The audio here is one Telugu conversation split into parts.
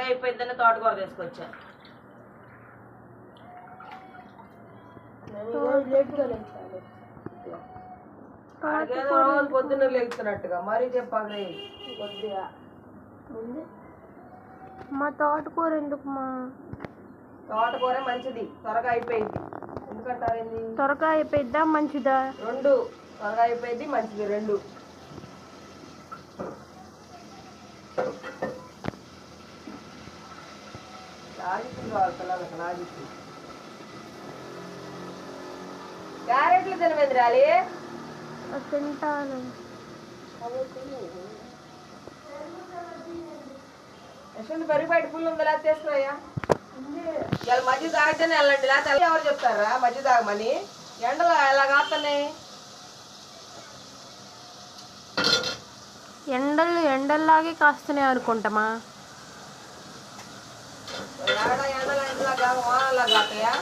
త్వరగా అయిపోయిద్దని తోటకూర తీసుకొచ్చా. రోజు పొద్దున్న లెగుతున్నట్టుగా మరీ చెప్పాలి కొద్దిగా. మా తోటకూర ఎందుకు? మా తోటకూర మంచిది, త్వరగా అయిపోయింది. ఎందుకంటారేంది? త్వరగా అయిపోయిద్దా మంచిదా? రెండు త్వరగా అయిపోయింది, మంచిది రెండు. లాజిక్లు కావాలి పిల్లలకు, లాజిక్లు. క్యారెట్లు తినవేంది రాలి? తింటాను. యశ్వంత్ పెరుగు బయట పుల్లు ఉందా లేదా తీసుకురాయా. ఇలా మధ్య తాగితేనే వెళ్ళండి, లేకపోతే ఎవరు చెప్తారా మధ్య తాగమని? ఎండలు ఎలా కాస్తున్నాయి? ఎండల్లాగే కాస్తున్నాయి అనుకుంటామా? ఎండలా కాక వానలా కాతాయా?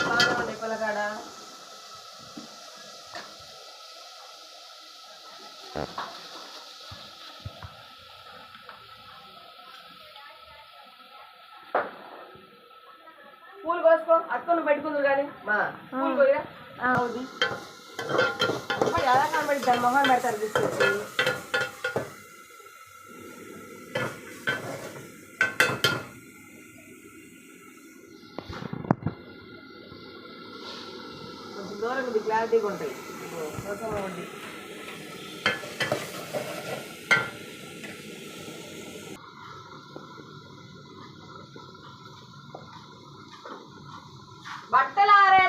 బాగానే ఉండే పిల్లగాడ. పూలు కోసుకో, అక్కను పెట్టుకుందు కానీ మా పూలు కోయరా. అవుది ఎలా కనబడి దాని మొహం పెడతారు తీసుకొచ్చి. కొంచెం దూరం ఇది క్లారిటీగా ఉంటాయి. ఉండి బట్టలు ఆరే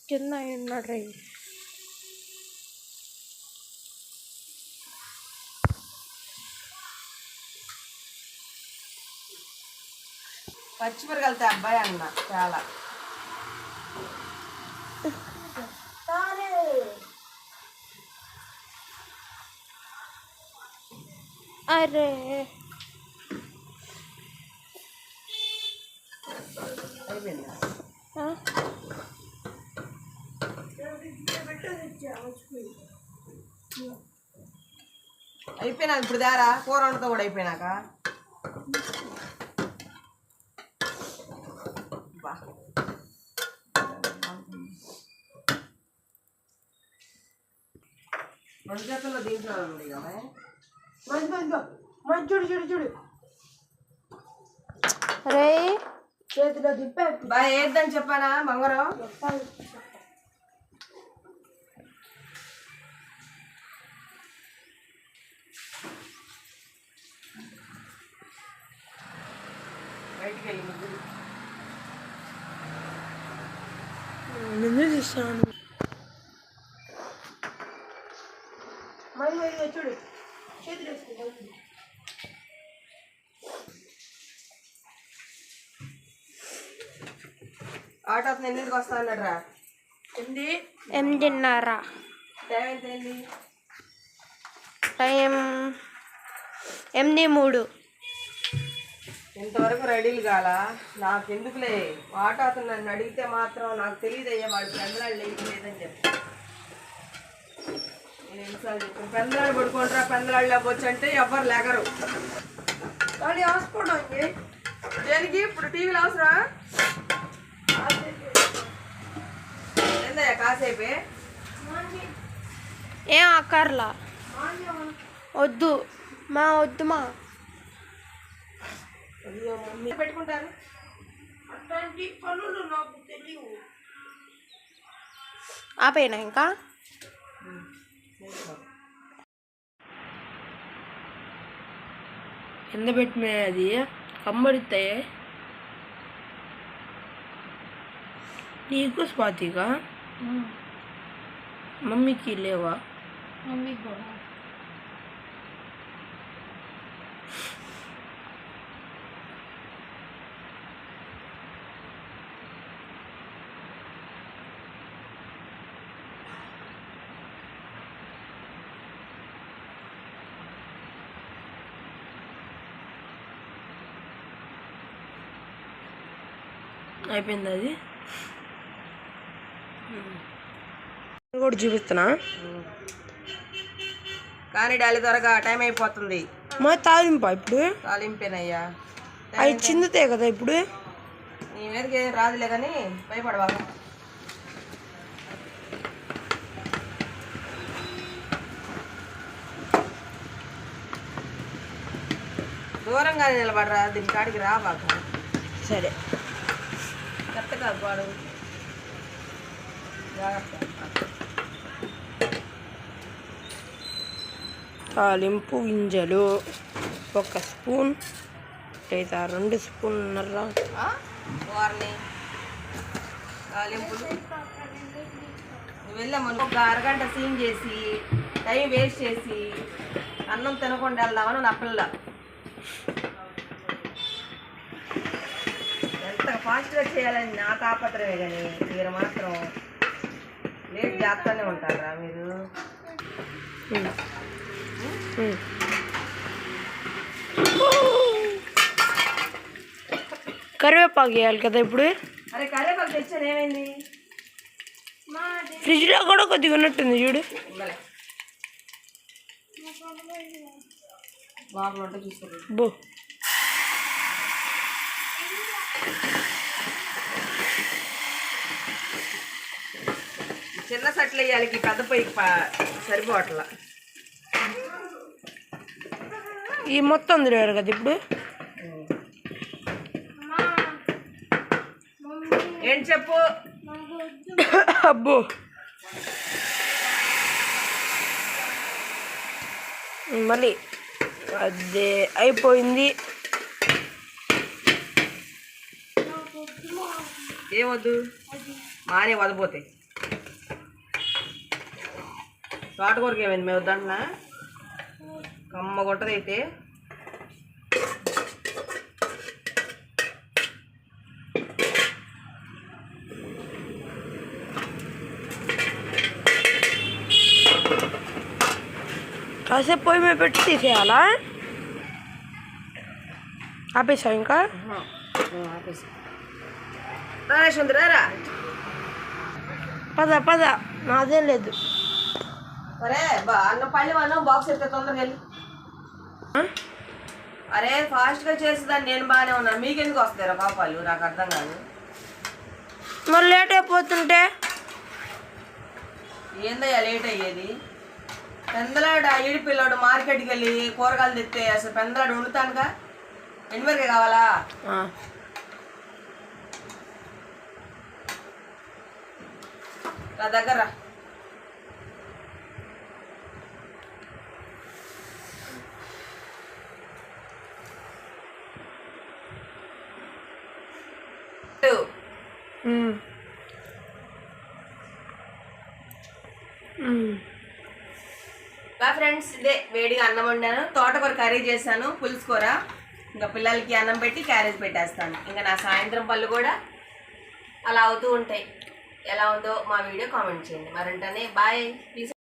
కింద ఉన్నాడు. పచ్చిమిరకాయలతో అబ్బాయి అన్న చాలా. అరే అయిపోయిందా? అయిపోయినా ఇప్పుడు దారా కూర వంటతో కూడా అయిపోయినాక. రెండు చేతుల్లో దీంట్లో ఉంది కదా. చూడు చూడు చూడు రే చేతిలో దింపే బాగా ఏద్దని చెప్పానా బంగారం? బయటికి వెళ్ళి ముందు తీస్తాను. చూడు చేతులు ఆటో అతను ఎన్నింటికి వస్తా అన్నాడు రా? 8:30. టైం ఎంత అయింది? టైం 8:03. ఇంతవరకు రెడీలు కాలా? నాకు ఎందుకులే, ఆటో అతను నన్ను అడిగితే మాత్రం నాకు తెలియదయ్యా వాడు పెందలాడు లేదని చెప్పి నేను ఎన్నిసార్లు చెప్పాను. పెందలాడు పడుకుంటారా, పెందలాడు లేకపోవచ్చు అంటే ఎవ్వరు లేగరు. కానీ హాస్పిటల్ దేనికి ఇప్పుడు టీవీలో అవసరం ఏందయ్యా కాసేపే? ఏం అక్కర్లా, వద్దు మా వద్దు మా మమ్మీ పెట్టుకుంటారు. అట్లాంటి పనులు నాకు తెలియవు. ఆపేనా ఇంకా? ఎంత పెట్టినా అది కమ్మడితాయే నీకు స్వాతిగా. మమ్మీకి లేవా? మమ్మీకి కూడా అయిపోయింది అది. కూడా చూపిస్తున్నా. కానీ డాలి త్వరగా టైం అయిపోతుంది. మా తాలింపా ఇప్పుడు? తాలింపేనయ్యా. అవి చిందుతాయి కదా ఇప్పుడు. నీ మీదకి ఏం రాదులే కానీ భయపడవాగా. దూరంగా నిలబడరా, దీని కాడికి రాబాక. సరే. కరెక్ట్గా పాడు. జాగ్రత్త. తాలింపు గింజలు 1 స్పూన్ లేదా 2 స్పూన్నర. వారిని తాలింపులు నువ్వు వెళ్ళామను. ఒక అరగంట సీన్ చేసి టైం వేస్ట్ చేసి అన్నం తినకుండా వెళ్దామని నా పిల్ల. ఎంత ఫాస్ట్గా చేయాలని నా తాపత్రమే కానీ మీరు మాత్రం లేట్ చేస్తూనే ఉంటారా మీరు? కరివేపాకు వేయాలి కదా ఇప్పుడు. అరే కరివేపాకు తెచ్చాను, ఏమైంది? ఫ్రిడ్జ్లో కూడా కొద్దిగా ఉన్నట్టుంది చూడు. బాబు వంట చూసుకోండి. బో చిన్న సట్లు వేయాలి, పెద్ద పొయ్యికి సరిపోవట్లా. ఈ మొత్తం తిరిగారు కదా ఇప్పుడు. ఏంటి చెప్పు. అబ్బో మళ్ళీ అదే అయిపోయింది. ఏమొద్దు మానే వదిపోతాయి. తోటకూరకి ఏమైంది? మేము వద్దంటున్నా కమ్మ కొట్టదైతే. కాసేపు పొయ్యి మీద పెట్టి తీసేయాలా? ఆపేసావు ఇంకా? సుందరారా పద పద, నాదేం లేదు. అరే అన్న పళ్ళు అన్నం బాక్స్ ఎత్తే తొందరగా వెళ్ళి. అరే ఫాస్ట్గా చేసేదాన్ని నేను బాగానే ఉన్నాను, మీకెందుకు వస్తారా పాపాలు? నాకు అర్థం కాదు. మరి లేట్ అయిపోతుంటే ఏందయ్యా లేట్ అయ్యేది? పెందలాడు ఈడి పిల్లాడు మార్కెట్కి వెళ్ళి కూరగాయలు తెస్తే అసలు పెందలాడు వండుతానుగా. ఎనిమిదికే కావాలా? నా దగ్గర ఫ్రెండ్స్ ఇదే వేడిగా అన్నం వండాను, తోటకూర కర్రీ చేశాను, పులుసు కూర. ఇంకా పిల్లలకి అన్నం పెట్టి క్యారేజ్ పెట్టేస్తాను. ఇంకా నా సాయంత్రం పళ్ళు కూడా అలా అవుతూ ఉంటాయి. ఎలా ఉందో మా వీడియో కామెంట్ చేయండి. మరంటనే బాయ్, ప్లీజ్.